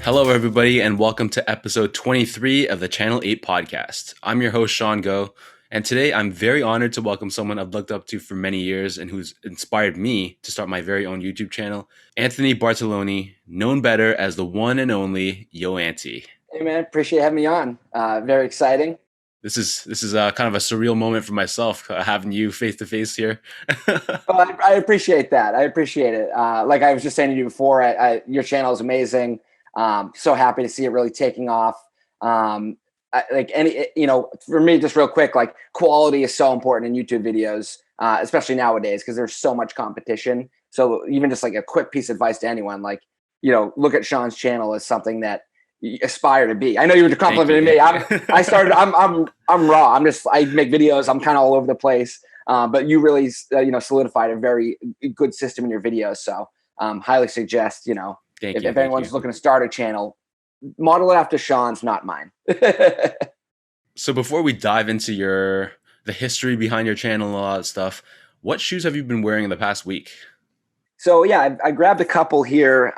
Hello, everybody, and welcome to episode 23 of the Channel 8 podcast. I'm your host, Sean Go, and today I'm very honored to welcome someone I've looked up to for many years and who's inspired me to start my very own YouTube channel, Anthony Bartoloni, known better as the one and only YoAnty. Hey, man, appreciate having me on. Very exciting. This is kind of a surreal moment for myself, having you face to face here. Well, I appreciate that. I appreciate it. Like I was just saying to you before, your channel is amazing. So happy to see it really taking off. For me, just real quick, like quality is so important in YouTube videos, especially nowadays, because there's so much competition. So even just like a quick piece of advice to anyone, like, look at Sean's channel as something that you aspire to be. I know you were complimenting me. I'm raw. I make videos. I'm kind of all over the place. But you really, solidified a very good system in your videos. So highly suggest, if anyone's looking to start a channel, model it after Sean's, not mine. So before we dive into the history behind your channel and all that stuff, what shoes have you been wearing in the past week? So yeah, I grabbed a couple here.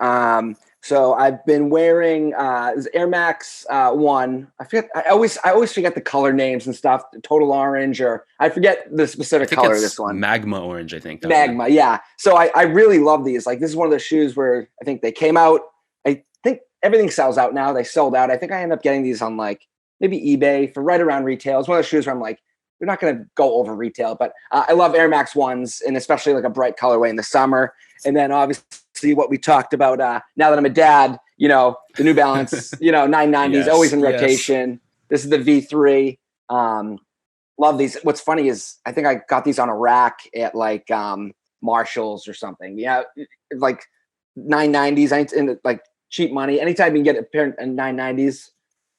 So I've been wearing Air Max 1. I forget. I always forget the color names and stuff. Total Orange, or I forget the specific color of this one. Magma Orange, I think. Magma, yeah. So I really love these. Like, this is one of the shoes where I think they came out. I think everything sells out now. They sold out. I think I end up getting these on like maybe eBay for right around retail. It's one of those shoes where I'm like, they're not going to go over retail, but I love Air Max 1s, and especially like a bright colorway in the summer. And then obviously what we talked about now that I'm a dad, the New Balance, 990s, yes, always in rotation. Yes. This is the V3. Love these. What's funny is I think I got these on a rack at like Marshall's or something. Yeah, like 990s, and like cheap money. Anytime you can get a pair of 990s,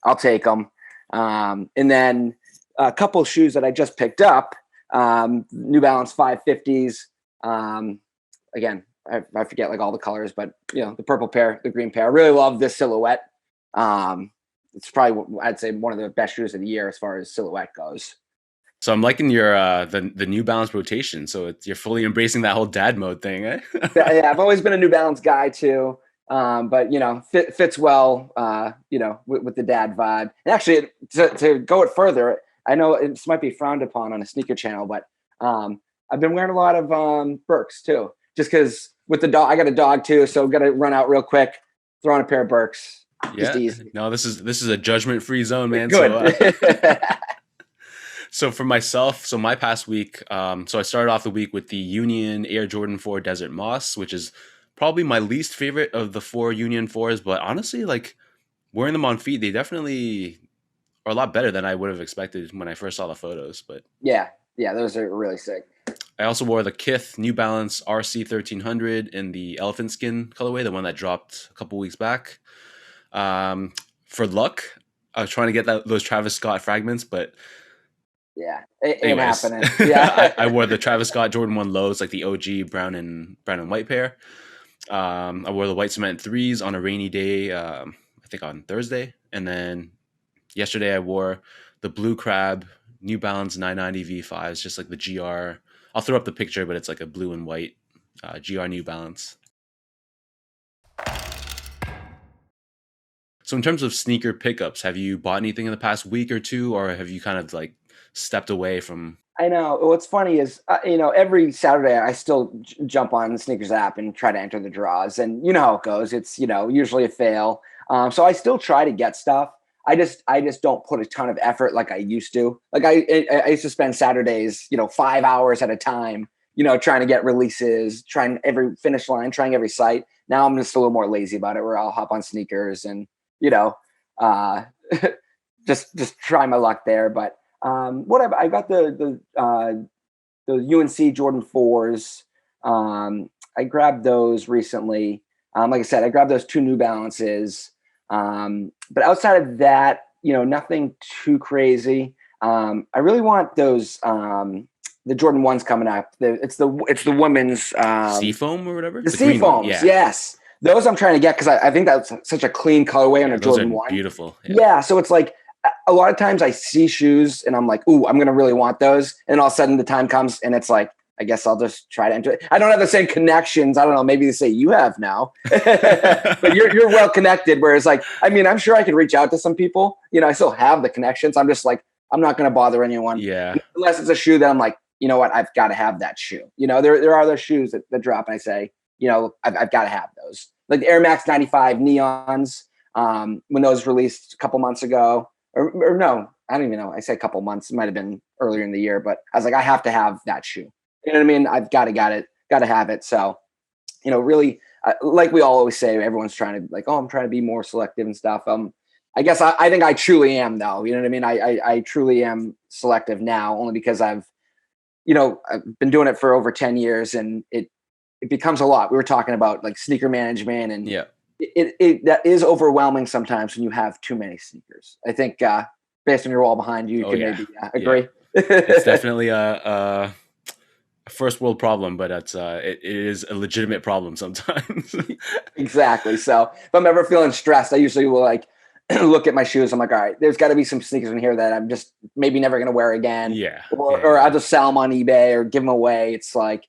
I'll take them. And then a couple of shoes that I just picked up, New Balance 550s. Again, I forget like all the colors, but the purple pair, the green pair. I really love this silhouette. It's probably, I'd say, one of the best shoes of the year as far as silhouette goes. So I'm liking your the New Balance rotation. So you're fully embracing that whole dad mode thing, eh? Yeah, I've always been a New Balance guy too. But fits well, with the dad vibe. And actually, to go it further, I know this might be frowned upon on a sneaker channel, but I've been wearing a lot of Birks too. Just because with the dog, I got a dog too, so got to run out real quick, throw on a pair of Birks. Just easy. No, this is a judgment-free zone, man. Good. So for myself, my past week, so I started off the week with the Union Air Jordan 4 Desert Moss, which is probably my least favorite of the 4 Union 4s, but honestly, like wearing them on feet, they definitely are a lot better than I would have expected when I first saw the photos. But yeah, those are really sick. I also wore the Kith New Balance RC 1300 in the elephant skin colorway, the one that dropped a couple weeks back. For luck, I was trying to get those Travis Scott fragments, but yeah, it ain't happening. Yeah, I wore the Travis Scott Jordan 1 lows, like the OG brown and white pair. I wore the white cement 3s on a rainy day, I think on Thursday, and then yesterday I wore the blue crab New Balance 990 V5s, just like the GR. I'll throw up the picture, but it's like a blue and white GR New Balance. So in terms of sneaker pickups, have you bought anything in the past week or two, or have you kind of like stepped away from? I know. What's funny is, every Saturday I still jump on the sneakers app and try to enter the draws, and you know how it goes. It's, usually a fail. So I still try to get stuff. I just don't put a ton of effort like I used to. Like I used to spend Saturdays, 5 hours at a time, trying to get releases, trying every finish line, trying every site. Now I'm just a little more lazy about it, where I'll hop on sneakers and, just try my luck there. But I got the UNC Jordan 4s. I grabbed those recently. Like I said, I grabbed those 2 New Balances. But outside of that, nothing too crazy. I really want those, the Jordan 1s coming up. It's the women's Seafoam or whatever. The Seafoams, yeah. Yes. Those I'm trying to get because I think that's such a clean colorway on a Jordan 1. Beautiful. Yeah. So it's like a lot of times I see shoes and I'm like, ooh, I'm gonna really want those. And all of a sudden the time comes and it's like I guess I'll just try to enter it. I don't have the same connections. I don't know. Maybe they say you have now, but you're well connected. Whereas like, I mean, I'm sure I could reach out to some people, you know, I still have the connections. I'm just like, I'm not going to bother anyone Yeah. unless it's a shoe that I'm like, you know what, I've got to have that shoe. You know, there are those shoes that drop and I say, you know, I've got to have those. Like the Air Max 95 neons, when those released a couple months ago, or no, I don't even know. I say a couple months. It might have been earlier in the year, but I was like, I have to have that shoe. You know what I mean? I've got to have it. So, you know, really, like we all always say, everyone's trying to like, oh, I'm trying to be more selective and stuff. I guess I think I truly am though. You know what I mean? I truly am selective now, only because I've been doing it for over 10 years, and it becomes a lot. We were talking about like sneaker management, and Yeah. It that is overwhelming sometimes when you have too many sneakers. I think based on your wall behind you, you can maybe agree. Yeah. It's definitely a first world problem, but it is a legitimate problem sometimes. Exactly. So if I'm ever feeling stressed, I usually will like look at my shoes. I'm like, all right, there's got to be some sneakers in here that I'm just maybe never going to wear again. Yeah. Or I'll just sell them on eBay or give them away. It's like,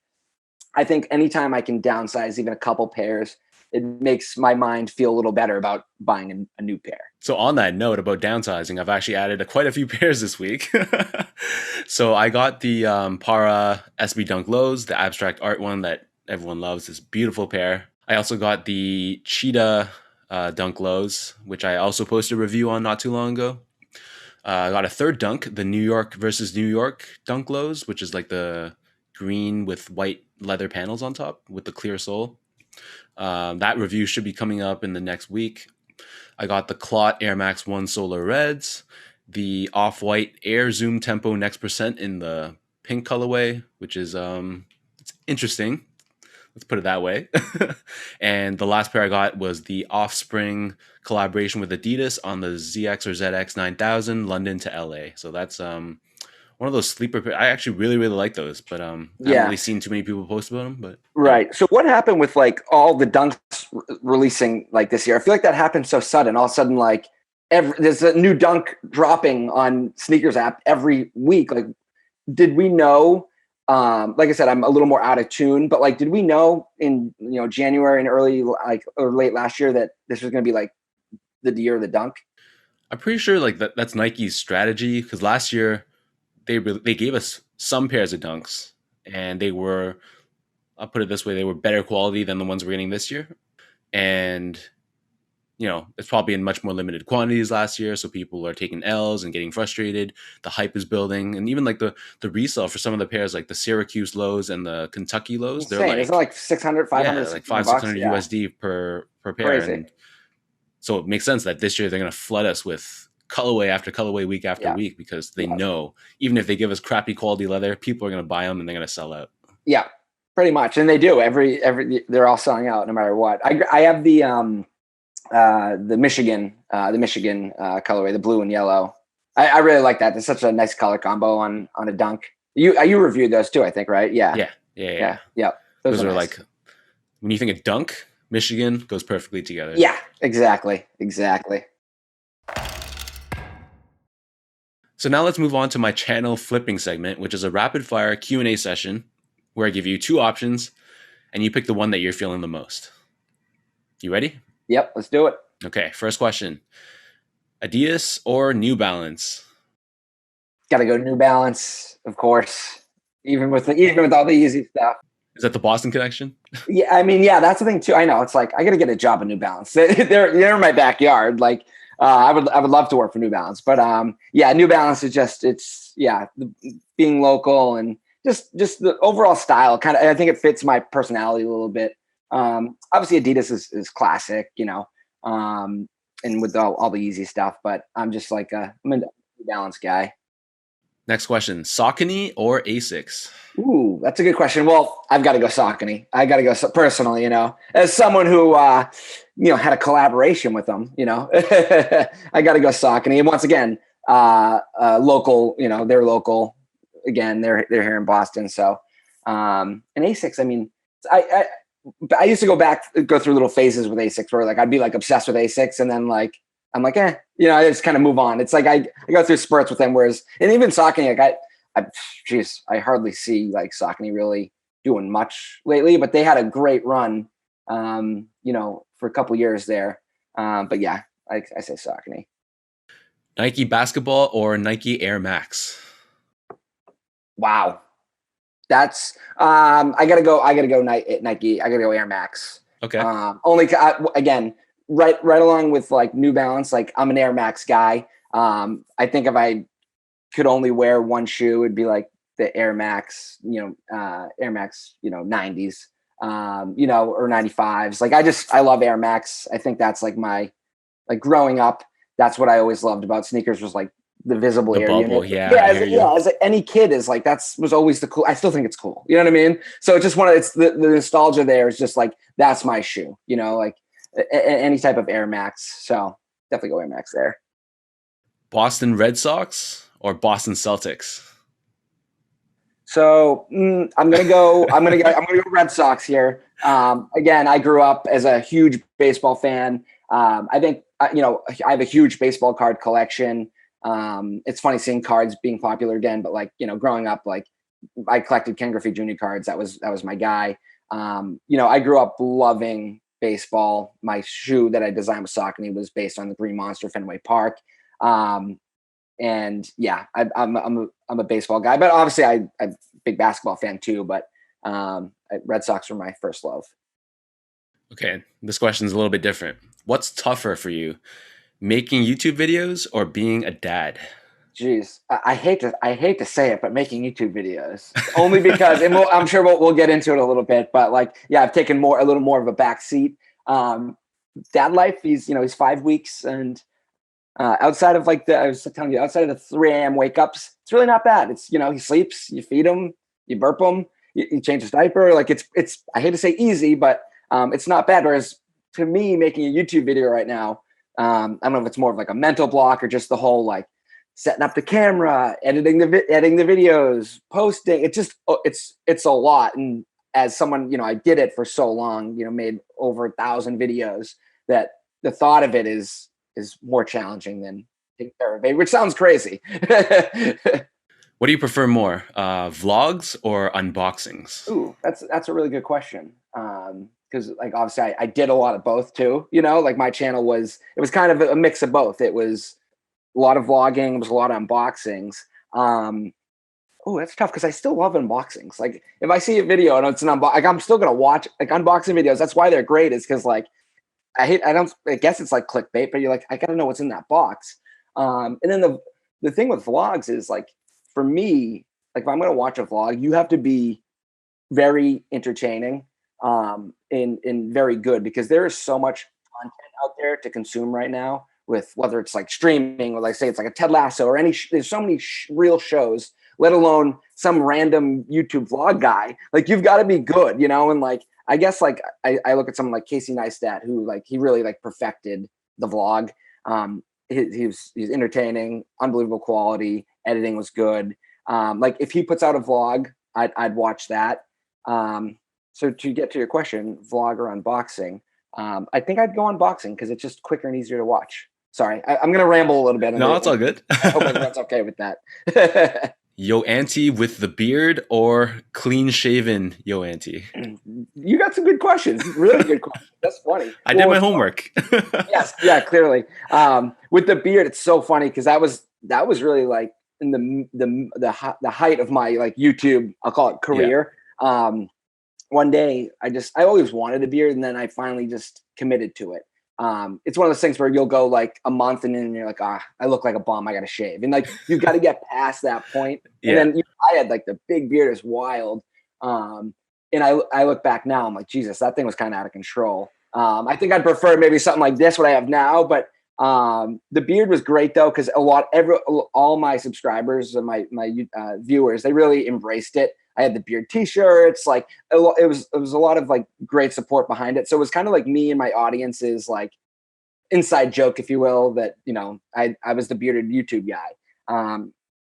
I think anytime I can downsize even a couple pairs, it makes my mind feel a little better about buying a new pair. So on that note about downsizing, I've actually added quite a few pairs this week. So I got the Para SB Dunk Lows, the abstract art one that everyone loves, this beautiful pair. I also got the Cheetah Dunk Lows, which I also posted a review on not too long ago. I got a third dunk, the New York versus New York Dunk Lows, which is like the green with white leather panels on top with the clear sole. That review should be coming up in the next week. I got the Clot Air Max 1 Solar Reds, the Off-White Air Zoom Tempo Next Percent in the pink colorway, which is it's interesting. Let's put it that way. And the last pair I got was the Offspring collaboration with Adidas on the ZX or ZX 9000 London to LA. So that's one of those sleeper pairs. I actually really, really like those, but I haven't really seen too many people post about them. But right. So what happened with like all the dunks releasing like this year? I feel like that happened so sudden. All of a sudden, like there's a new dunk dropping on Sneakers app every week. Like, did we know? Like I said, I'm a little more out of tune, but like, did we know in January and early or late last year that this was going to be like the year of the dunk? I'm pretty sure like that's Nike's strategy, because last year they gave us some pairs of dunks, and they were, I'll put it this way, they were better quality than the ones we're getting this year. And it's probably in much more limited quantities last year, so people are taking L's and getting frustrated. The hype is building, and even like the resale for some of the pairs, like the Syracuse lows and the Kentucky lows, Insane. they're like, isn't it like 600, 500, yeah, like 500-600 USD per pair. Crazy. And so it makes sense that this year they're going to flood us with colorway after colorway, week after week, because they know even if they give us crappy quality leather, people are going to buy them and they're going to sell out. Yeah, pretty much, and they do. Every they're all selling out no matter what. I have the Michigan colorway, the blue and yellow. I really like that. It's such a nice color combo on a dunk. You reviewed those too, I think, right? Yeah. Those are nice. Like, when you think of dunk, Michigan goes perfectly together. Yeah, exactly. So now let's move on to my channel flipping segment, which is a rapid fire Q&A session where I give you two options and you pick the one that you're feeling the most. You ready? Yep, let's do it. Okay, first question. Adidas or New Balance? Got to go New Balance, of course. Even with all the easy stuff. Is that the Boston connection? Yeah, I mean, that's the thing too. I know, it's like I got to get a job at New Balance. They're in my backyard. Like I would love to work for New Balance, but New Balance is being local and just the overall style. Kind of, I think it fits my personality a little bit. Obviously Adidas is classic, and with all the easy stuff, but I'm just like I'm a New Balance guy. Next question, Saucony or Asics? Ooh, that's a good question. Well, I've got to go Saucony. I got to go personally, as someone who, had a collaboration with them, I got to go Saucony. And once again, local, they're local. Again, they're here in Boston. So, and Asics, I mean, I used to go through little phases with Asics where like I'd be like obsessed with Asics, and then like I'm like, I just kind of move on. It's like I go through spurts with them, and even Saucony, like geez, I hardly see like Saucony really doing much lately, but they had a great run, for a couple years there. But yeah, I say Saucony. Nike basketball or Nike Air Max? Wow. That's I gotta go Nike. I gotta go Air Max. Okay. Only again, right along with like New Balance. Like I'm an Air Max guy. I think if I could only wear one shoe, it'd be like the Air Max. Air Max. 90s. Or 95s. Like I love Air Max. I think that's like like growing up. That's what I always loved about sneakers was like the visible The air bubble. unit. Yeah, Yeah, I hear you. as any kid is like was always the cool. I still think it's cool. You know what I mean? So it's just it's the nostalgia there is just like that's my shoe. Like any type of Air Max. So definitely go Air Max there. Boston Red Sox or Boston Celtics? So I'm gonna go. I'm gonna go Red Sox here. Again, I grew up as a huge baseball fan. I think I have a huge baseball card collection. It's funny seeing cards being popular again, but like growing up, like I collected Ken Griffey Jr. cards. That was my guy. I grew up loving baseball. My shoe that I designed with Saucony was based on the Green Monster Fenway Park. And yeah, I'm a baseball guy, but obviously I'm a big basketball fan too. But Red Sox were my first love. Okay, this question is a little bit different. What's tougher for you, making YouTube videos or being a dad? Jeez, I hate to say it, but making YouTube videos only because, and I'm sure we'll get into it a little bit, but like, yeah, I've taken a little more of a back seat. Dad life, he's 5 weeks, and outside of like I was telling you, outside of the 3 a.m. wake ups, it's really not bad. It's he sleeps, you feed him, you burp him, you change his diaper. Like it's I hate to say easy, but it's not bad. Whereas to me, making a YouTube video right now, I don't know if it's more of like a mental block or just the whole like setting up the camera, editing the videos, posting. It's a lot. And as someone, I did it for so long, made over 1,000 videos, that the thought of it is more challenging than taking care of it, which sounds crazy. What do you prefer more, vlogs or unboxings? Ooh, that's a really good question. Because like obviously I did a lot of both too. Like my channel was kind of a mix of both. It was a lot of vlogging, it was a lot of unboxings. Oh, that's tough because I still love unboxings. Like if I see a video and it's an like I'm still gonna watch like unboxing videos. That's why they're great, is because like I guess it's like clickbait, but you're like, I gotta know what's in that box. And then the thing with vlogs is like, for me, like if I'm gonna watch a vlog, you have to be very entertaining, and very good, because there is so much content out there to consume right now, with whether it's like streaming or like say it's like a Ted Lasso or there's so many real shows, let alone some random YouTube vlog guy. Like you've got to be good, and like I guess like I look at someone like Casey Neistat, who like he really like perfected the vlog. He's entertaining, unbelievable quality, editing was good. Like if he puts out a vlog, I'd watch that. So to get to your question, vlog or unboxing, I think I'd go unboxing because it's just quicker and easier to watch. Sorry, I'm going to ramble a little bit. No, it's all good. I hope everyone's okay with that. YoAnty with the beard or clean shaven YoAnty? You got some good questions. Really good questions. That's funny. I did my homework. Yes, yeah, clearly. With the beard, it's so funny because that was really like in the height of my like YouTube, I'll call it career. Yeah. One day I always wanted a beard, and then I finally just committed to it. It's one of those things where you'll go like a month and then you're like, I look like a bum, I gotta shave. And like you've got to get past that point. And then I had like the big beard is wild. And I look back now, I'm like, Jesus, that thing was kind of out of control. I think I'd prefer maybe something like this, what I have now, but the beard was great though, because all my subscribers and my viewers, they really embraced it. I had the beard t-shirts, like it was a lot of like great support behind it. So it was kind of like me and my audience's like inside joke, if you will, that, I was the bearded YouTube guy.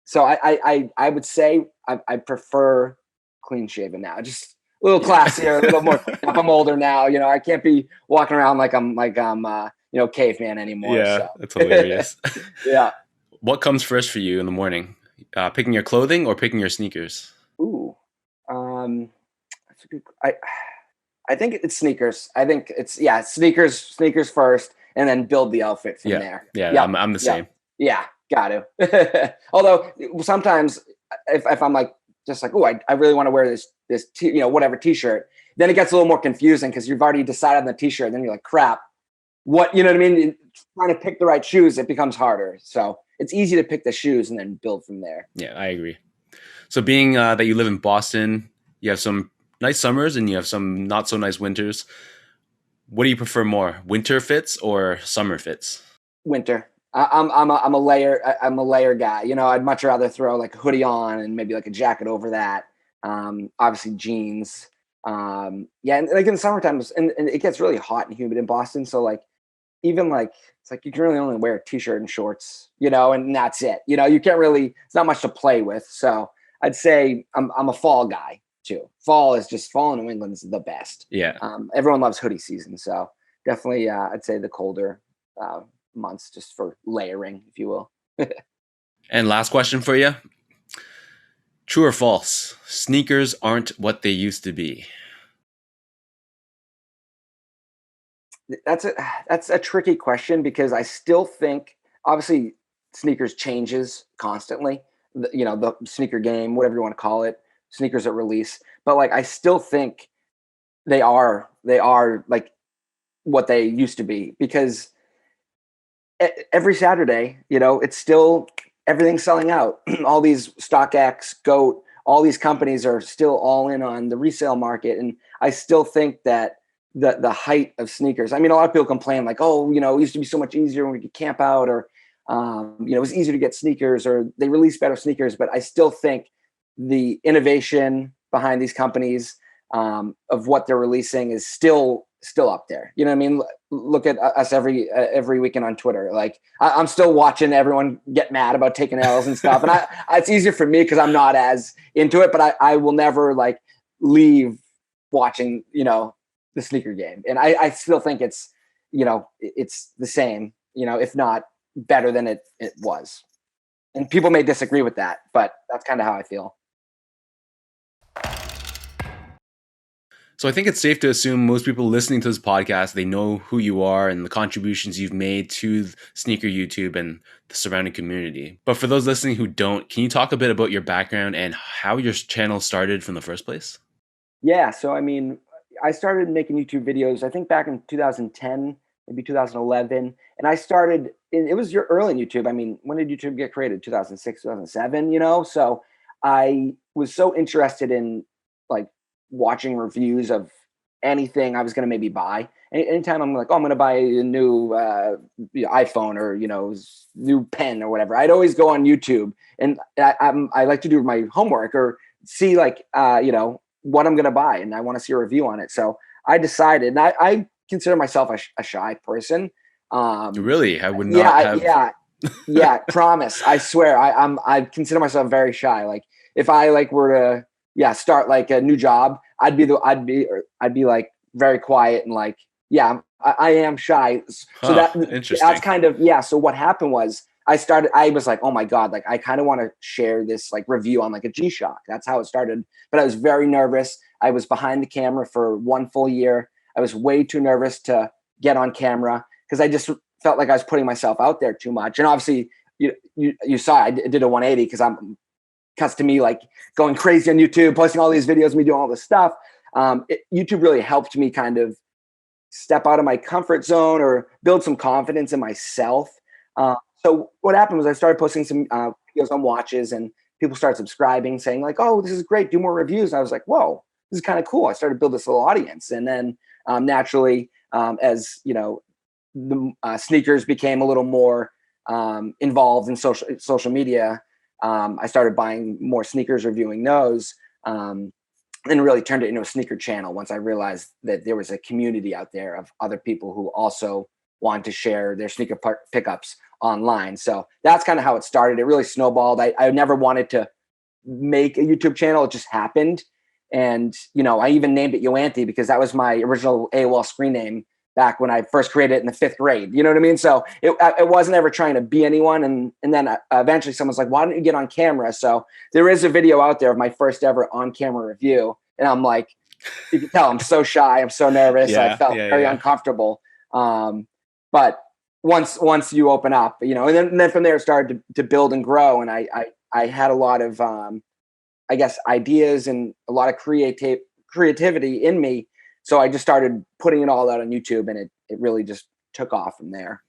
So I would say I prefer clean shaven now, just a little classier, a little more. I'm older now, I can't be walking around like I'm caveman anymore. Yeah, so. that's hilarious. Yeah. What comes first for you in the morning? Picking your clothing or picking your sneakers? Ooh, that's a good. I think it's sneakers. I think it's sneakers first, and then build the outfit from Yeah, there. yeah, Yep, I'm the yep, same. yeah, got to. Although sometimes if I'm like just like, oh, I really want to wear this whatever t-shirt, then it gets a little more confusing because you've already decided on the t-shirt. And then you're like, crap, what you know what I mean? Trying to pick the right shoes, it becomes harder. So it's easy to pick the shoes and then build from there. Yeah, I agree. So being that you live in Boston, you have some nice summers and you have some not so nice winters. What do you prefer more, winter fits or summer fits? Winter. I'm a I'm a layer guy. You know, I'd much rather throw like a hoodie on and maybe like a jacket over that. Obviously jeans. Yeah, and like in the summertime, and it gets really hot and humid in Boston. So like even like it's like you can really only wear a t-shirt and shorts, and that's it. You can't really. It's not much to play with. So I'd say I'm a fall guy too. Fall in New England is the best. Yeah. Everyone loves hoodie season, so definitely I'd say the colder uh, months just for layering, if you will. And last question for you. True or false? Sneakers aren't what they used to be. That's a that's a tricky question because I still think obviously sneakers changes constantly. The sneaker game, whatever you want to call it, sneakers at release. But like I still think they are like what they used to be because every Saturday, it's still everything's selling out. All these StockX, Goat, all these companies are still all in on the resale market, and I still think that the height of sneakers. I mean, a lot of people complain like, oh, it used to be so much easier when we could camp out, or it was easier to get sneakers, or they release better sneakers. But I still think the innovation behind these companies of what they're releasing is still up there. You know what I mean? Look at us every weekend on Twitter. Like I'm still watching everyone get mad about taking L's and stuff. And it's easier for me because I'm not as into it, but I will never like leave watching, the sneaker game. And I still think it's the same, if not better than it was. And people may disagree with that, but that's kind of how I feel. So I think it's safe to assume most people listening to this podcast, they know who you are and the contributions you've made to sneaker YouTube and the surrounding community. But for those listening who don't, can you talk a bit about your background and how your channel started from the first place? Yeah. So, I mean, I started making YouTube videos, I think back in 2010, maybe 2011. And I started, it was your early in YouTube. I mean, when did YouTube get created? 2006, 2007, So I was so interested in like watching reviews of anything I was going to maybe buy. Anytime I'm like, oh, I'm going to buy a new iPhone or, new pen or whatever, I'd always go on YouTube and I like to do my homework or see like, what I'm going to buy, and I want to see a review on it. So I decided, and I consider myself a shy person. Really? I would Yeah, not have. yeah. Promise. I swear. I consider myself very shy. Like if I like were to start like a new job, I'd be like very quiet and like I am shy. So Huh, that's interesting. kind of So what happened was I was like, oh my God, like I kind of want to share this like review on like a G-Shock. That's how it started. But I was very nervous. I was behind the camera for one full year. I was way too nervous to get on camera because I just felt like I was putting myself out there too much. And obviously you saw I did a 180 because I'm cuts to me like going crazy on YouTube, posting all these videos, me doing all this stuff. YouTube really helped me kind of step out of my comfort zone or build some confidence in myself. So what happened was I started posting some videos on watches, and people started subscribing, saying like, "Oh, this is great. Do more reviews." And I was like, "Whoa, this is kind of cool." I started to build this little audience, and then naturally, as the sneakers became a little more involved in social media, I started buying more sneakers, reviewing those. And really turned it into a sneaker channel once I realized that there was a community out there of other people who also wanted to share their sneaker pickups online. So that's kind of how it started. It really snowballed. I never wanted to make a YouTube channel. It just happened. And, I even named it YoAnty because that was my original AOL screen name back when I first created it in the 5th grade. You know what I mean? So it wasn't ever trying to be anyone. And then eventually someone's like, why don't you get on camera? So there is a video out there of my first ever on camera review. And I'm like, you can tell I'm so shy. I'm so nervous. I Yeah, felt yeah, very yeah. uncomfortable. But once you open up, and then from there it started to build and grow. And I had a lot of, I guess, ideas and a lot of creativity in me. So I just started putting it all out on YouTube, and it really just took off from there.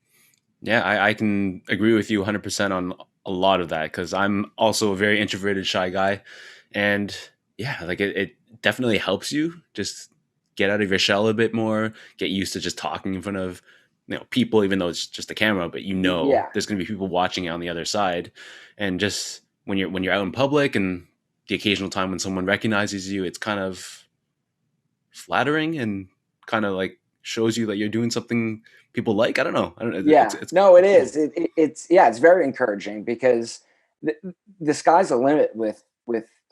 Yeah, I can agree with you 100% on a lot of that because I'm also a very introverted, shy guy. And yeah, like it definitely helps you just get out of your shell a bit more, get used to just talking in front of people, even though it's just a camera, but Yeah. there's gonna be people watching it on the other side. And just when you're out in public and the occasional time when someone recognizes you, it's kind of flattering and kind of like shows you that you're doing something people like. I don't know. I don't know. Yeah, It's no, it cool. is. It's very encouraging because the, the sky's the limit with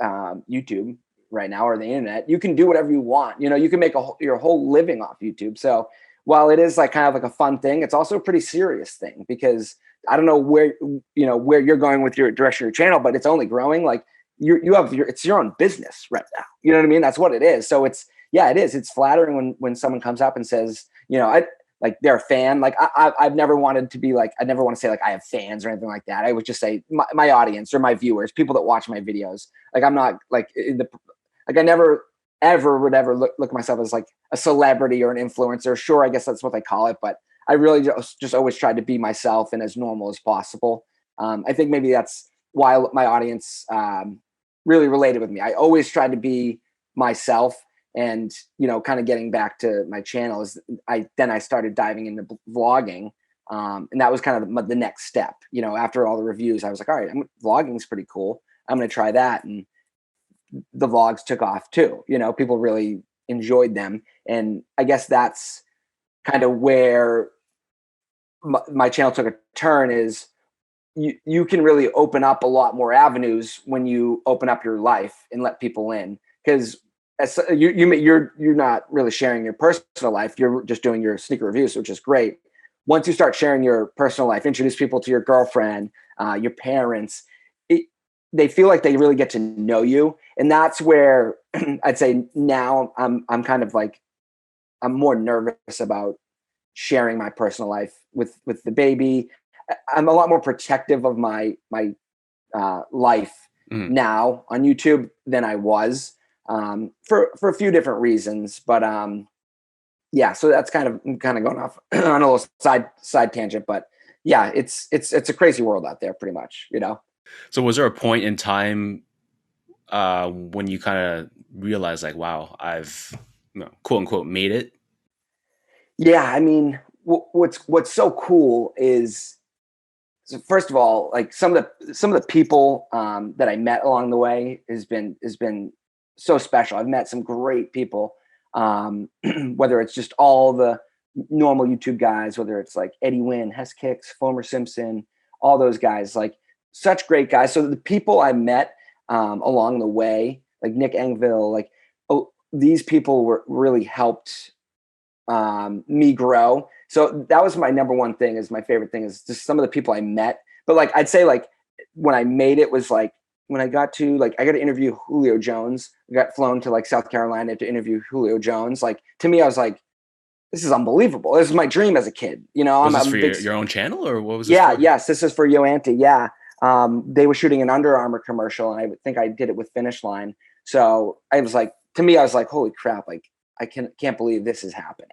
YouTube right now, or the internet. You can do whatever you want. You can make your whole living off YouTube. So while it is like kind of like a fun thing, it's also a pretty serious thing because I don't know where you're going with your direction of your channel, but it's only growing. Like it's your own business right now. You know what I mean? That's what it is. So it is. It's flattering when someone comes up and says, like they're a fan. Like I've never wanted to be like, I never want to say like I have fans or anything like that. I would just say my audience or my viewers, people that watch my videos. Like I'm not like like I never ever would ever look at myself as like a celebrity or an influencer. Sure, I guess that's what they call it, but I really just always tried to be myself and as normal as possible. I think maybe that's why my audience really related with me. I always tried to be myself. And kind of getting back to my channel is I started diving into vlogging, and that was kind of the next step. After all the reviews, I was like, all right, vlogging is pretty cool. I'm going to try that, and the vlogs took off too. People really enjoyed them, and I guess that's kind of where my channel took a turn. Is you can really open up a lot more avenues when you open up your life and let people in, because you're not really sharing your personal life. You're just doing your sneaker reviews, which is great. Once you start sharing your personal life, introduce people to your girlfriend, your parents, they feel like they really get to know you. And that's where I'd say now I'm kind of like, I'm more nervous about sharing my personal life with the baby. I'm a lot more protective of my life Mhm. now on YouTube than I was, for a few different reasons. But yeah, so that's kind of going off on a little side tangent. But yeah, it's a crazy world out there, pretty much. So was there a point in time when you kind of realized like, wow, I've quote unquote made it? Yeah, I mean, what's so cool is, so first of all, like some of the people that I met along the way has been so special. I've met some great people, whether it's just all the normal YouTube guys, whether it's like Eddie Wynn, Hess Kicks, Fomer Simpson, all those guys, like such great guys. So the people I met along the way, like Nick Engville, like these people were really helped me grow. So that was my number one thing, is my favorite thing is just some of the people I met. But like, I'd say like when I made it was like, when I got to interview Julio Jones. I got flown to like South Carolina to interview Julio Jones. Like, to me, I was like, this is unbelievable. This is my dream as a kid. Was I'm this a for big, your own channel or what was this yeah, for? yes, this is for YoAnty. Yeah. They were shooting an Under Armour commercial, and I think I did it with Finish Line. So I was like, to me, I was like, holy crap. Like, I can't believe this is happening.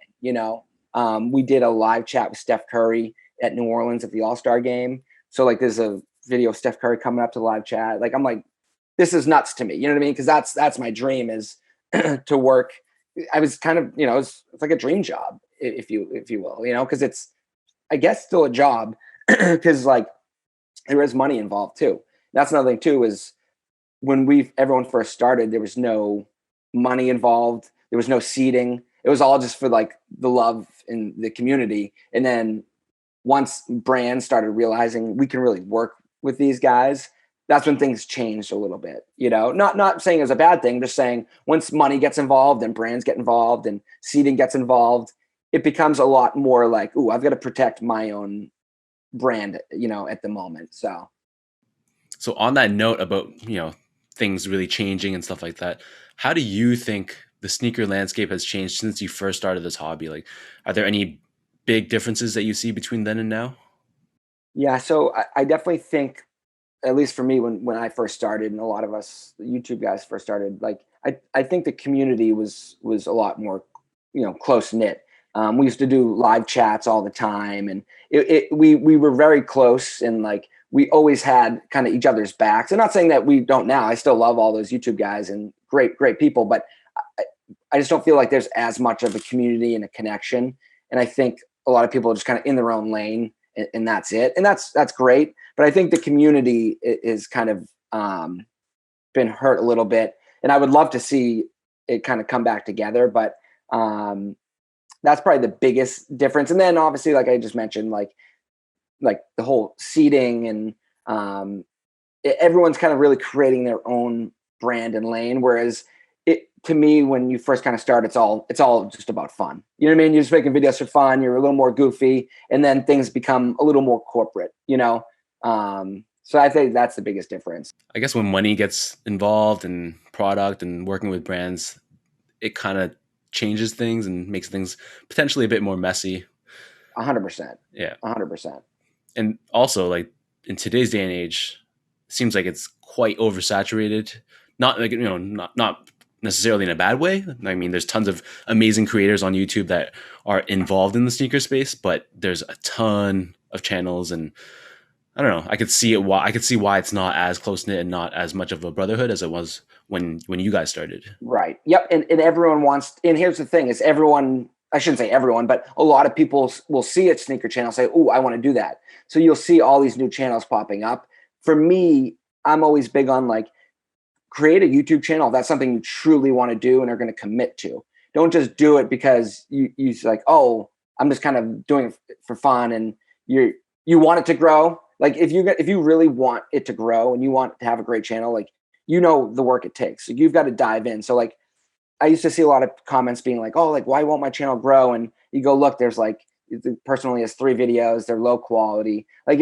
We did a live chat with Steph Curry at New Orleans at the All-Star game. So like, there's a video of Steph Curry coming up to the live chat. Like, I'm like, this is nuts to me. You know what I mean? Cause that's my dream, is to work. I was kind of, it's like a dream job, if you will, cause it's, I guess, still a job, cause like there is money involved too. That's another thing too, is when everyone first started, there was no money involved. There was no seating. It was all just for like the love in the community. And then once brands started realizing we can really work with these guys, that's when things changed a little bit. Not saying it's a bad thing, just saying once money gets involved and brands get involved and seating gets involved, it becomes a lot more like, ooh, I've got to protect my own brand, at the moment. So on that note about, things really changing and stuff like that, how do you think the sneaker landscape has changed since you first started this hobby? Like, are there any big differences that you see between then and now? Yeah, so I definitely think, at least for me, when I first started, and a lot of us the YouTube guys first started, like I think the community was a lot more, close knit. We used to do live chats all the time, and we were very close, and like we always had kind of each other's backs. I'm not saying that we don't now. I still love all those YouTube guys and great people, but I, I just don't feel like there's as much of a community and a connection. And I think a lot of people are just kind of in their own lane, and that's it. And that's great. But I think the community is kind of been hurt a little bit, and I would love to see it kind of come back together. But that's probably the biggest difference. And then obviously, like I just mentioned, like the whole seating and everyone's kind of really creating their own brand and lane. Whereas to me, when you first kind of start, it's all just about fun. You know what I mean? You're just making videos for fun. You're a little more goofy, and then things become a little more corporate. So I think that's the biggest difference. I guess when money gets involved in product and working with brands, it kind of changes things and makes things potentially a bit more messy. 100%. Yeah. 100%. And also, like, in today's day and age, it seems like it's quite oversaturated. Not like, not necessarily in a bad way. I mean, there's tons of amazing creators on YouTube that are involved in the sneaker space, but there's a ton of channels, and I don't know. I could see why it's not as close knit and not as much of a brotherhood as it was when you guys started. Right. Yep. And everyone wants, and here's the thing is everyone, I shouldn't say everyone, but a lot of people will see a sneaker channel, say, oh, I want to do that. So you'll see all these new channels popping up. For me, I'm always big on like, create a YouTube channel if that's something you truly want to do and are going to commit to. Don't just do it because you like, oh, I'm just kind of doing it for fun, and you want it to grow. Like if you really want it to grow and you want to have a great channel, like the work it takes. So you've got to dive in. So like I used to see a lot of comments being like, oh, like why won't my channel grow? And you go look, there's like the person only has 3 videos, they're low quality. Like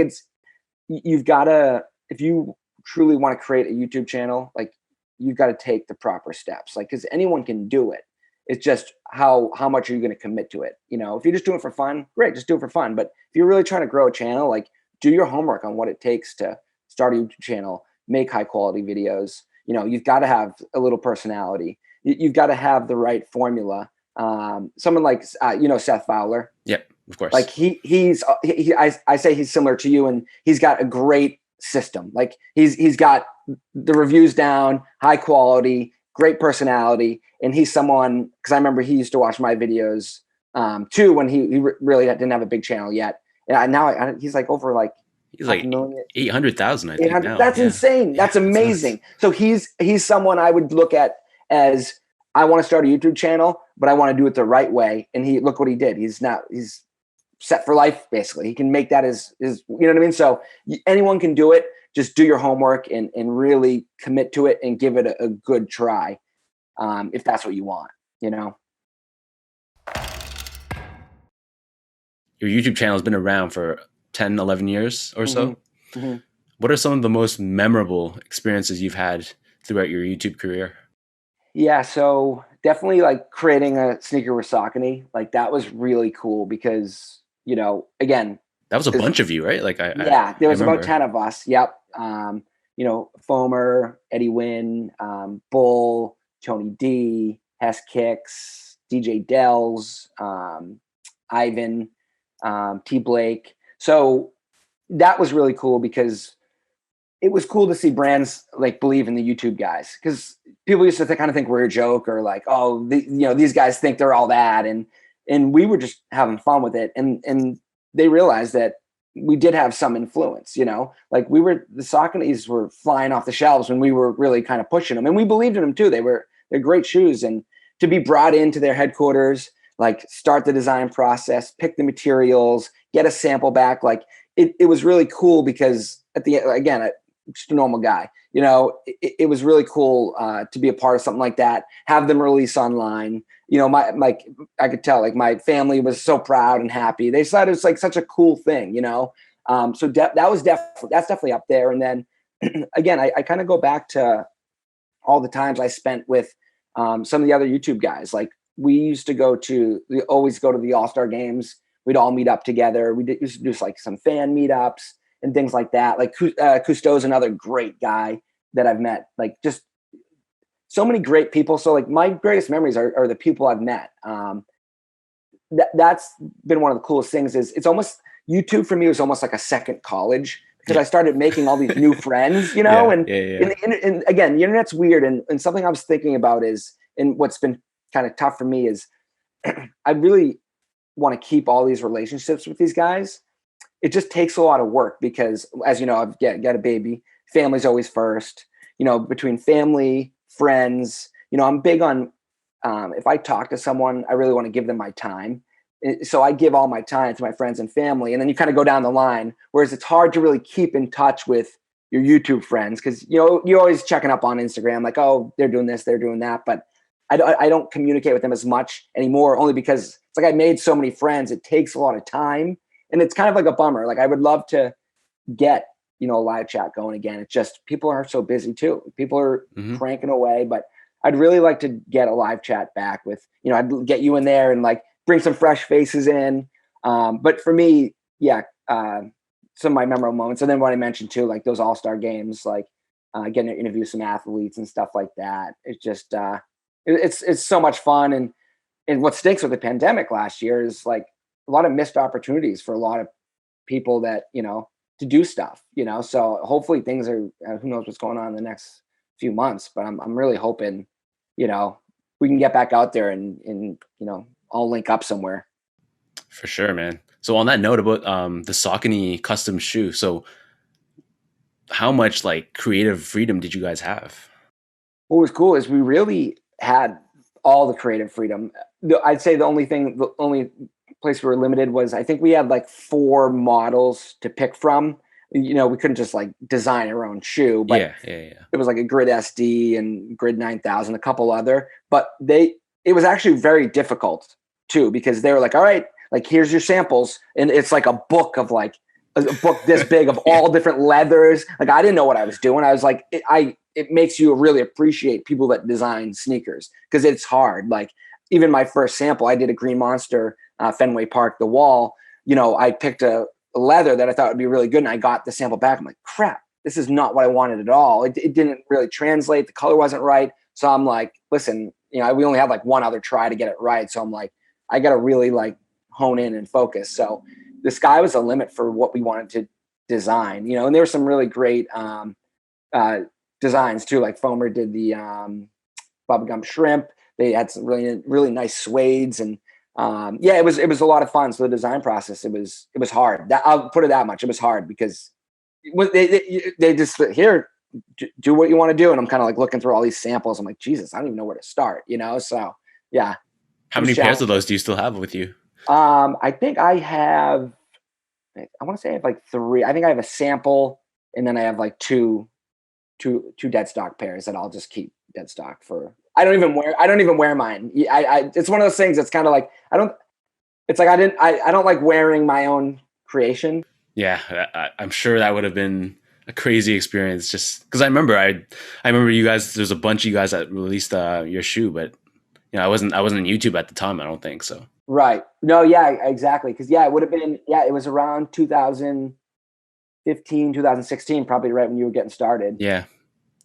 you've got to, if you truly want to create a YouTube channel, like you've got to take the proper steps. Like, because anyone can do it. It's just how much are you going to commit to it? If you're just doing it for fun, great, just do it for fun. But if you're really trying to grow a channel, like do your homework on what it takes to start a YouTube channel, make high quality videos. You've got to have a little personality. You've got to have the right formula. Someone like Seth Fowler. Yeah, of course. Like I say he's similar to you, and he's got a great system. Like he's got the reviews down, high quality, great personality, and he's someone, because I remember he used to watch my videos too when he really didn't have a big channel yet, and now he's like over like he's like 800,000, I think now. That's insane. That's amazing. So he's someone I would look at as, I want to start a YouTube channel, but I want to do it the right way. And look what he did. He's set for life, basically. He can make that his, you know what I mean? So anyone can do it. Just do your homework and really commit to it and give it a good try. If that's what you want, Your YouTube channel has been around for 10, 11 years or so. Mm-hmm. Mm-hmm. What are some of the most memorable experiences you've had throughout your YouTube career? Yeah, so definitely like creating a sneaker with Saucony, like that was really cool because, again, that was a bunch of you, right? Like there was about 10 of us. Yep. Fomer, Eddie Wynn, Bull, Tony D, Hess Kicks, DJ Dells, Ivan, T Blake. So that was really cool because it was cool to see brands like believe in the YouTube guys, because people used to kind of think we're a joke, or like, oh, these guys think they're all that, and we were just having fun with it, and they realized that we did have some influence. Like the Sauconys were flying off the shelves when we were really kind of pushing them, and we believed in them too. They're great shoes, and to be brought into their headquarters, like start the design process, pick the materials, get a sample back, like it was really cool because just a normal guy. You know, it was really cool to be a part of something like that. Have them release online. You know, I could tell like my family was so proud and happy. They said it was like such a cool thing. You know, so that's definitely up there. And then again, I kind of go back to all the times I spent with some of the other YouTube guys. Like we always go to the All-Star games. We'd all meet up together. Used to do like some fan meetups and things like that. Like Cousteau's another great guy that I've met. Like just so many great people. So like my greatest memories are the people I've met. That's been one of the coolest things. Is it's almost YouTube for me was almost like a second college because I started making all these new friends, you know. And again, the internet's weird. And something I was thinking about is, and what's been kind of tough for me is, I really want to keep all these relationships with these guys. It just takes a lot of work because, as you know, I've got a baby. Family's always first. You know, between family, friends. You know, I'm big on if I talk to someone, I really want to give them my time. So I give all my time to my friends and family, and then you kind of go down the line. Whereas it's hard to really keep in touch with your YouTube friends because you know you're always checking up on Instagram, like, oh, they're doing this, they're doing that, but I don't communicate with them as much anymore, only because it's like I made so many friends. It takes a lot of time, and it's kind of like a bummer. Like I would love to get, you know, a live chat going again. It's just people are so busy too. People are cranking away, but I'd really like to get a live chat back with, you know, I'd get you in there and like bring some fresh faces in. But for me, some of my memorable moments. And then what I mentioned too, like those all-star games, like getting to interview some athletes and stuff like that. It's just, it's so much fun. And what stinks with the pandemic last year is like a lot of missed opportunities for a lot of people that, you know, to do stuff, you know. So hopefully things are, who knows what's going on in the next few months, but I'm really hoping, you know, we can get back out there and you know, all link up somewhere. For sure, man. So on that note about the Saucony custom shoe, so how much like creative freedom did you guys have? What was cool is we really had all the creative freedom. I'd say the only place we were limited was I think we had like 4 models to pick from. You know, we couldn't just like design our own shoe, but it was like a Grid SD and Grid 9000, a couple other, but it was actually very difficult too, because they were like, all right, like here's your samples. And it's like a book of like a book this big of all different leathers. Like I didn't know what I was doing. I was like, it makes you really appreciate people that design sneakers because it's hard. Like even my first sample, I did a Green Monster, Fenway Park, the wall, you know, I picked a leather that I thought would be really good. And I got the sample back. I'm like, crap, this is not what I wanted at all. It didn't really translate. The color wasn't right. So I'm like, listen, you know, we only had like one other try to get it right. So I'm like, I got to really like hone in and focus. So the sky was the limit for what we wanted to design, you know, and there were some really great designs too. Like Fomer did the bubblegum shrimp. They had some really, really nice suedes and, it was a lot of fun. So the design process, it was hard. I'll put it that much. It was hard because they just here, do what you want to do. And I'm kind of like looking through all these samples. I'm like, Jesus, I don't even know where to start, you know? So yeah. How many pairs of those do you still have with you? I think I want to say I have like 3. I think I have a sample and then I have like two dead stock pairs that I'll just keep dead stock for. I don't even wear mine. It's one of those things that's kind of like, I don't like wearing my own creation. Yeah. I'm sure that would have been a crazy experience just because I remember you guys, there's a bunch of you guys that released your shoe, but you know, I wasn't on YouTube at the time. I don't think so. Right. No. Yeah, exactly. Cause it would have been, it was around 2015, 2016, probably right when you were getting started. Yeah.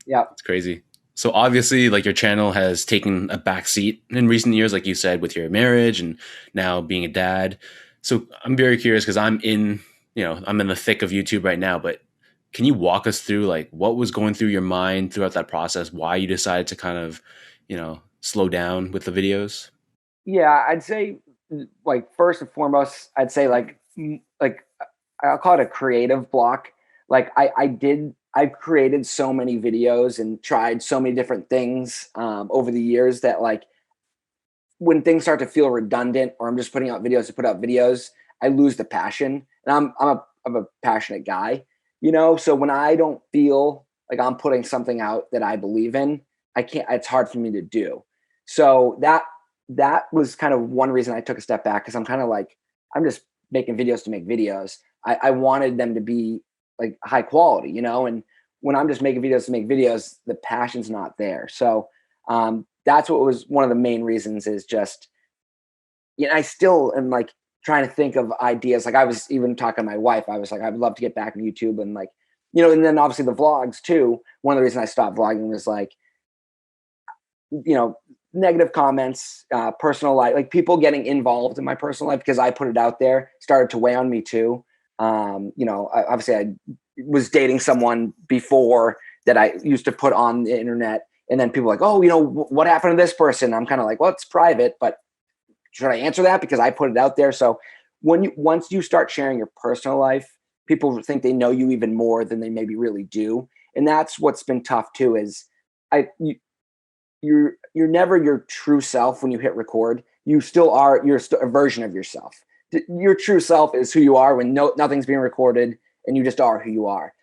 Yeah. It's crazy. So obviously like your channel has taken a back seat in recent years, like you said, with your marriage and now being a dad. So I'm very curious because I'm in the thick of YouTube right now, but can you walk us through like what was going through your mind throughout that process, why you decided to kind of, you know, slow down with the videos? Yeah, I'd say like first and foremost, I'd say like I'll call it a creative block. Like I've created so many videos and tried so many different things over the years that like when things start to feel redundant or I'm just putting out videos to put out videos, I lose the passion. And I'm a passionate guy, So when I don't feel like I'm putting something out that I believe in, I can't, it's hard for me to do. So that was kind of one reason I took a step back, because I'm kind of like, I'm just making videos to make videos. I wanted them to be like high quality, and when I'm just making videos to make videos, the passion's not there. So that's what was one of the main reasons, is just, I still am like trying to think of ideas. Like I was even talking to my wife, I was like, I'd love to get back on YouTube, and like, and then obviously the vlogs too. One of the reasons I stopped vlogging was like, negative comments, personal life, like people getting involved in my personal life because I put it out there, started to weigh on me too. Obviously I was dating someone before that I used to put on the internet, and then people were like, oh, what happened to this person? I'm kind of like, well, it's private, but should I answer that because I put it out there? So once you start sharing your personal life, people think they know you even more than they maybe really do. And that's what's been tough too, is you're never your true self when you hit record. You're a version of yourself. Your true self is who you are when nothing's being recorded, and you just are who you are.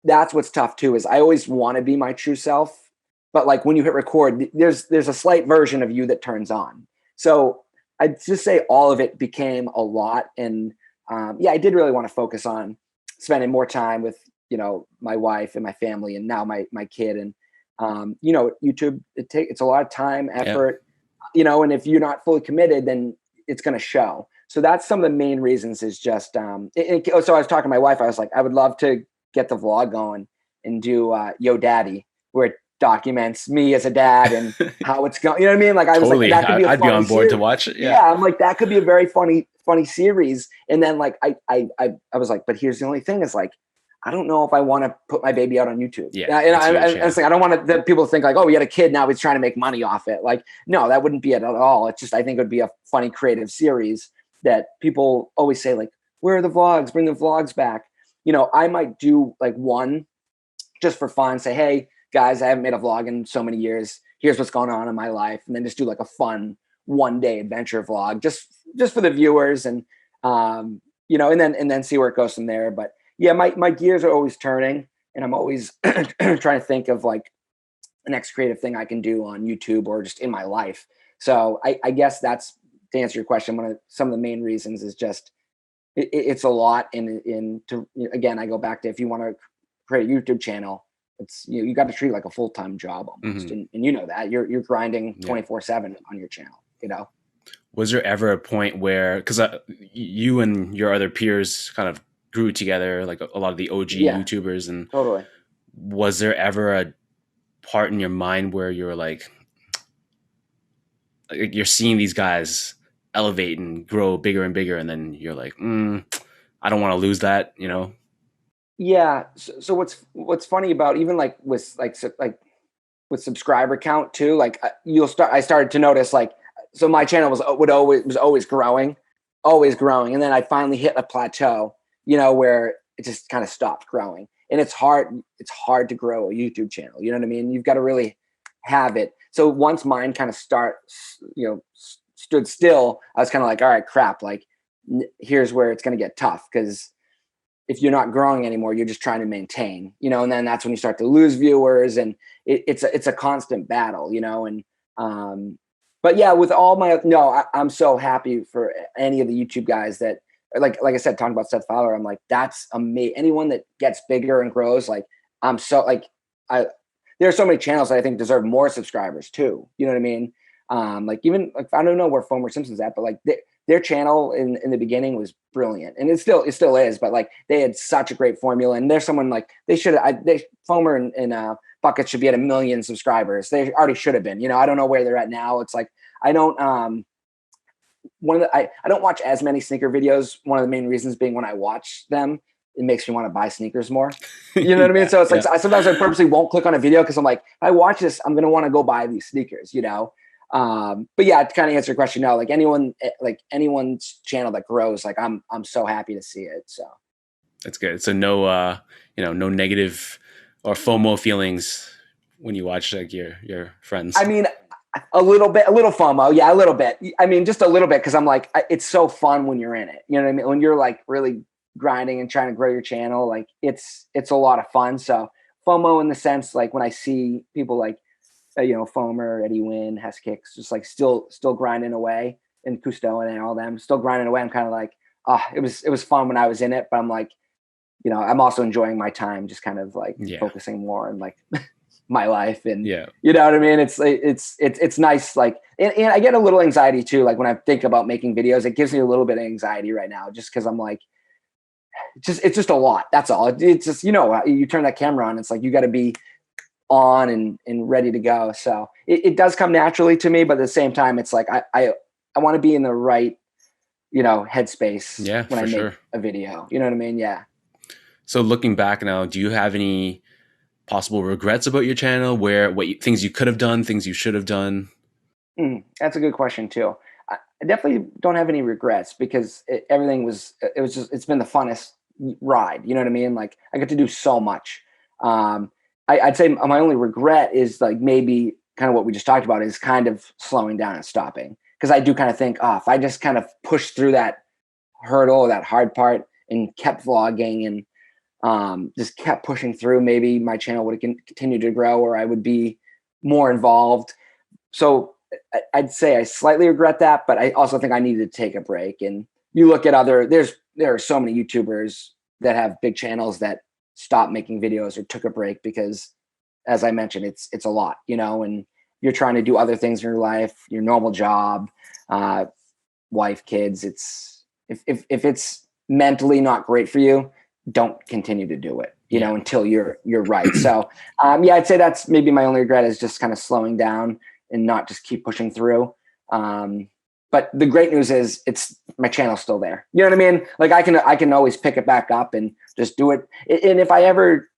That's what's tough too, is I always want to be my true self, but like when you hit record, there's a slight version of you that turns on. So I'd just say all of it became a lot. And I did really want to focus on spending more time with, my wife and my family, and now my kid. And YouTube, it's a lot of time, effort, and if you're not fully committed, then it's going to show. So that's some of the main reasons, is just, so I was talking to my wife, I was like, I would love to get the vlog going and do Yo Daddy, where it documents me as a dad and how it's going. You know what I mean? Like I was Totally. like, that could be I'd be on board series. to watch it. Yeah. I'm like, that could be a very funny series. And then like, I was like, but here's the only thing, is like, I don't know if I want to put my baby out on YouTube. Yeah. And I was like, I don't want people to think like, oh, he had a kid, now he's trying to make money off it. Like, no, that wouldn't be it at all. It's just, I think it would be a funny, creative series that people always say like, where are the vlogs? Bring the vlogs back. I might do like one just for fun, say, hey guys, I haven't made a vlog in so many years. Here's what's going on in my life. And then just do like a fun 1-day adventure vlog just for the viewers, and, and then see where it goes from there. But yeah, my gears are always turning, and I'm always trying to think of like the next creative thing I can do on YouTube or just in my life. So I guess that's, to answer your question, some of the main reasons is just it's a lot. Again, I go back to, if you want to create a YouTube channel, it's you got to treat it like a full-time job almost. Mm-hmm. And that you're grinding 24/7 on your channel. Was there ever a point where, because you and your other peers kind of grew together, like a lot of the OG YouTubers, and totally, was there ever a part in your mind where you're like you're seeing these guys elevate and grow bigger and bigger, and then you're like, I don't want to lose that, Yeah. So what's funny about, even like with with subscriber count too, like I started to notice like, so my channel was always growing, and then I finally hit a plateau, where it just kind of stopped growing. And it's hard to grow a YouTube channel. You know what I mean? You've got to really have it. So once mine kind of stood still, I was kind of like, all right, crap. Like here's where it's going to get tough, because if you're not growing anymore, you're just trying to maintain, and then that's when you start to lose viewers, and it's a constant battle, and, but yeah, with all I'm so happy for any of the YouTube guys that, like I said, talking about Seth Fowler, I'm like, that's amazing. Anyone that gets bigger and grows, like I'm so like, there are so many channels that I think deserve more subscribers too. You know what I mean? Like even like, I don't know where Fomer Simpson's at, but like their channel in the beginning was brilliant, and it still is. But like they had such a great formula, and there's someone like Fomer and Bucket should be at 1 million subscribers. They already should have been. I don't know where they're at now. It's like I don't I don't watch as many sneaker videos. One of the main reasons being, when I watch them, it makes me want to buy sneakers more. You know what I mean? So it's like, sometimes I purposely won't click on a video, because I'm like, if I watch this, I'm going to want to go buy these sneakers, But yeah, to kind of answer your question, no, like anyone's channel that grows, like I'm so happy to see it. So that's good. So no, no negative or FOMO feelings when you watch like your friends. I mean, a little FOMO. Yeah, a little bit. I mean, just a little bit. Cause I'm like, it's so fun when you're in it. You know what I mean? When you're like really grinding and trying to grow your channel, like it's a lot of fun. So FOMO in the sense, like when I see people like, Fomer, Eddie Wynn, Hess Kicks, just like still grinding away, and Cousteau and all them still grinding away. I'm kind of like, it was fun when I was in it, but I'm like, I'm also enjoying my time, just kind of like focusing more on like my life, and you know what I mean? It's nice. Like, and I get a little anxiety too. Like when I think about making videos, it gives me a little bit of anxiety right now, just cause I'm like, it's just a lot. That's all. It's just, you turn that camera on, it's like, you got to be on and ready to go. So it does come naturally to me, but at the same time, it's like, I want to be in the right, headspace when I make a video, you know what I mean? Yeah. So looking back now, do you have any possible regrets about your channel, things you could have done, things you should have done? That's a good question too. I definitely don't have any regrets, because it's been the funnest ride. You know what I mean? Like, I get to do so much. I'd say my only regret is like maybe kind of what we just talked about, is kind of slowing down and stopping. Cause I do kind of think, if I just kind of pushed through that hurdle, that hard part, and kept vlogging and, just kept pushing through, maybe my channel would have continued to grow, or I would be more involved. So I'd say I slightly regret that, but I also think I needed to take a break. And you look at there are so many YouTubers that have big channels that stopped making videos or took a break because, as I mentioned, it's a lot, and you're trying to do other things in your life, your normal job, wife, kids. If it's mentally not great for you, don't continue to do it, until you're right. So, I'd say that's maybe my only regret, is just kind of slowing down and not just keep pushing through. But the great news is my channel's still there. You know what I mean? Like, I can always pick it back up and just do it. And if I ever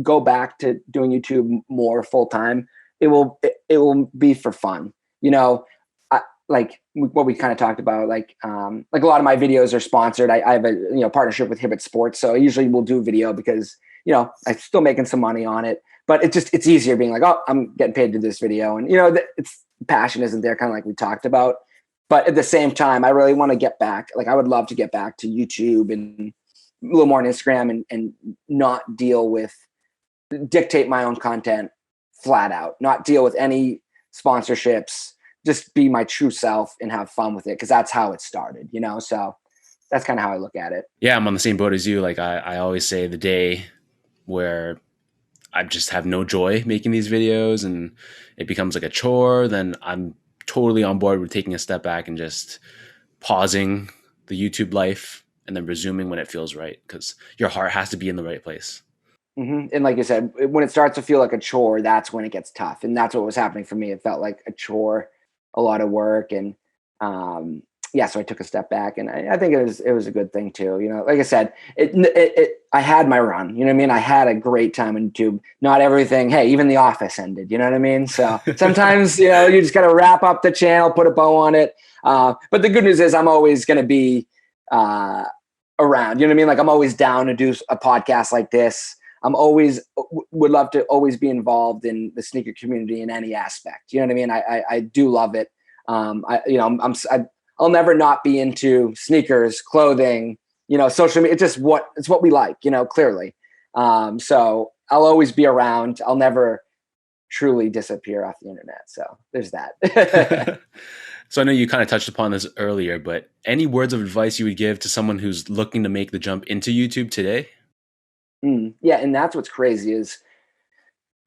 go back to doing YouTube more full time, it will be for fun. Like what we kind of talked about, like a lot of my videos are sponsored. I have a partnership with Hibbett Sports, so I usually will do video because I'm still making some money on it. But it's easier being like, oh, I'm getting paid to do this video, and it's passion isn't there, kind of like we talked about. But at the same time, I really want to get back. Like, I would love to get back to YouTube and a little more on Instagram, and not dictate my own content flat out, not deal with any sponsorships. Just be my true self and have fun with it, because that's how it started, so that's kind of how I look at it. Yeah, I'm on the same boat as you. Like, I always say, the day where I just have no joy making these videos and it becomes like a chore, then I'm totally on board with taking a step back and just pausing the YouTube life and then resuming when it feels right, because your heart has to be in the right place. Mm-hmm. And like you said, when it starts to feel like a chore, that's when it gets tough. And that's what was happening for me. It felt like a chore, a lot of work. And so I took a step back, and I think it was a good thing too. Like I said, I had my run, you know what I mean? I had a great time on YouTube. Not everything. Hey, even The Office ended, you know what I mean? So sometimes, you just got to wrap up the channel, put a bow on it. But the good news is I'm always going to be around, you know what I mean? Like, I'm always down to do a podcast like this. I'm always would love to always be involved in the sneaker community in any aspect. You know what I mean? I do love it. I'll never not be into sneakers, clothing, social media. It's what we like, clearly. So I'll always be around. I'll never truly disappear off the internet. So there's that. So I know you kind of touched upon this earlier, but any words of advice you would give to someone who's looking to make the jump into YouTube today? Yeah. And that's what's crazy, is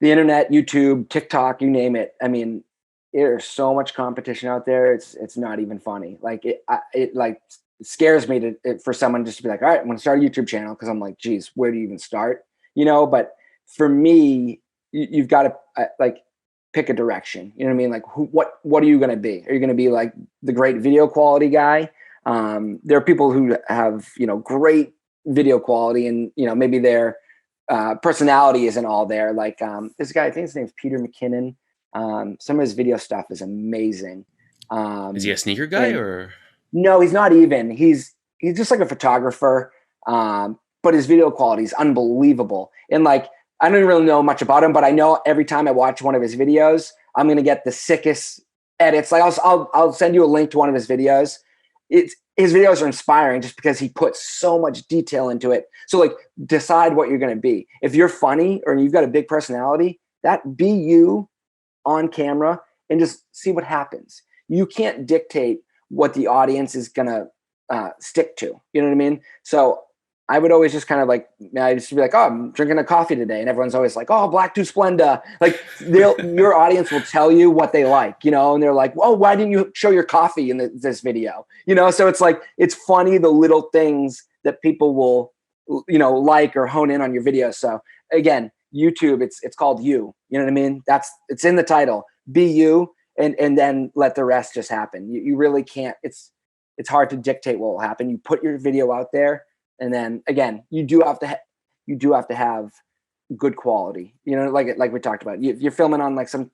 the internet, YouTube, TikTok, you name it. I mean, there's so much competition out there. It's not even funny. Like, it scares me for someone just to be like, all right, I'm going to start a YouTube channel. Cause I'm like, geez, where do you even start? But for me, you've got to pick a direction. You know what I mean? Like, what are you going to be? Are you going to be like the great video quality guy? There are people who have, great video quality, and, maybe their personality isn't all there. Like, this guy, I think his name's Peter McKinnon. Some of his video stuff is amazing. Is he a sneaker guy or? No, he's not even. He's just like a photographer. But his video quality is unbelievable. And like, I don't really know much about him, but I know every time I watch one of his videos, I'm going to get the sickest edits. Like, I'll send you a link to one of his videos. It's his videos are inspiring just because he puts so much detail into it. So like decide what you're going to be. If you're funny or you've got a big personality, that be you on camera and just see what happens. You can't dictate what the audience is going to stick to. You know what I mean? So I would always just kind of like, I just be like, oh, I'm drinking a coffee today. And everyone's always like, oh, Black to Splenda. Like your audience will tell you what they like, you know, and they're like, well, why didn't you show your coffee in this video? You know, so it's like, it's funny, the little things that people will, you know, like or hone in on your videos. So again, YouTube, it's called You know what I mean? It's in the title, be you, and then let the rest just happen. You really can't, it's hard to dictate what will happen. You put your video out there. And then again, you do have to have good quality. You know, like we talked about. You're filming on like some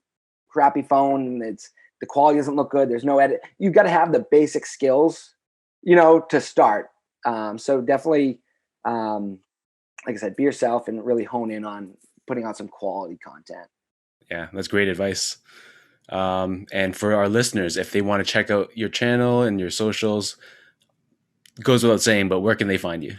crappy phone, and the quality doesn't look good. There's no edit. You've got to have the basic skills, you know, to start. So definitely, like I said, be yourself and really hone in on putting out some quality content. Yeah, that's great advice. And for our listeners, if they want to check out your channel and your socials, goes without saying, but where can they find you?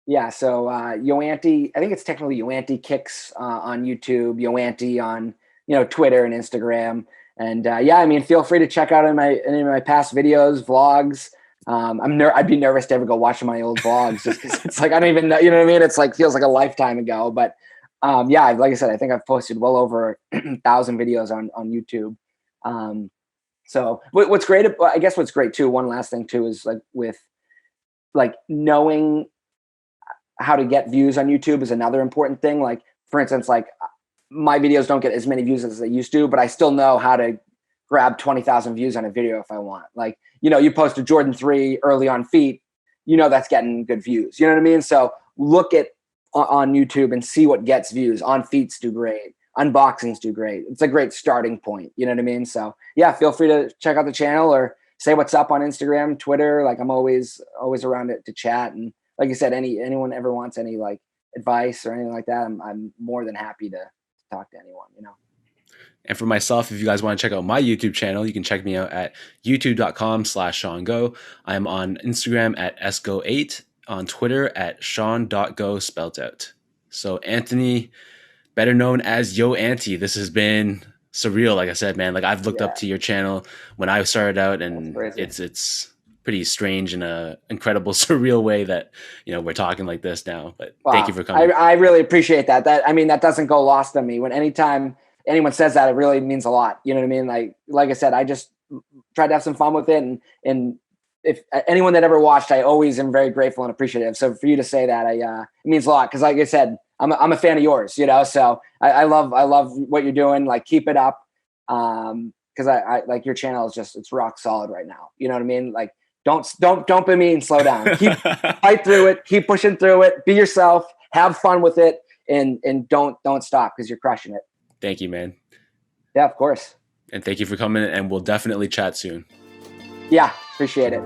Yeah, so YoAnty, I think it's technically YoAnty Kicks on YouTube, YoAnty on, you know, Twitter and Instagram. And yeah, I mean, feel free to check out any of my past videos, vlogs. I'd be nervous to ever go watch my old vlogs just because it's like I don't even know, you know what I mean? It's like feels like a lifetime ago. But yeah, like I said, I think I've posted well over 1,000 videos on YouTube. So what's great, I guess what's great too, one last thing too, is like with like knowing how to get views on YouTube is another important thing. Like for instance, like my videos don't get as many views as they used to, but I still know how to grab 20,000 views on a video if I want. Like, you know, you post a Jordan 3 early on feet, you know, that's getting good views. You know what I mean? So look at on YouTube and see what gets views. On feets do great. Unboxings do great. It's a great starting point. You know what I mean? So yeah, feel free to check out the channel or say what's up on Instagram, Twitter. Like I'm always around it to chat. And like I said, anyone ever wants any like advice or anything like that, I'm more than happy to talk to anyone, you know. And for myself, if you guys want to check out my YouTube channel, you can check me out at youtube.com/SeanGo. I'm on Instagram at sgo8, on Twitter at sean.go spelt out. So Anthony, better known as YoAnty, this has been surreal. Like I said, man, like I've looked up to your channel when I started out, and it's pretty strange in a incredible, surreal way that, you know, we're talking like this now. But wow, thank you for coming. I really appreciate that. I mean, that doesn't go lost on me. Anytime anyone says that, it really means a lot. You know what I mean? Like I said, I just tried to have some fun with it, and if anyone that ever watched, I always am very grateful and appreciative. So for you to say that, it means a lot. Cause like I said, I'm a fan of yours, you know? So I love what you're doing. Like, keep it up. Cause I like your channel is just, it's rock solid right now. You know what I mean? Like, don't be mean, slow down, keep fight through it, keep pushing through it, be yourself, have fun with it. And don't stop, cause you're crushing it. Thank you, man. Yeah, of course. And thank you for coming, and we'll definitely chat soon. Yeah, appreciate it.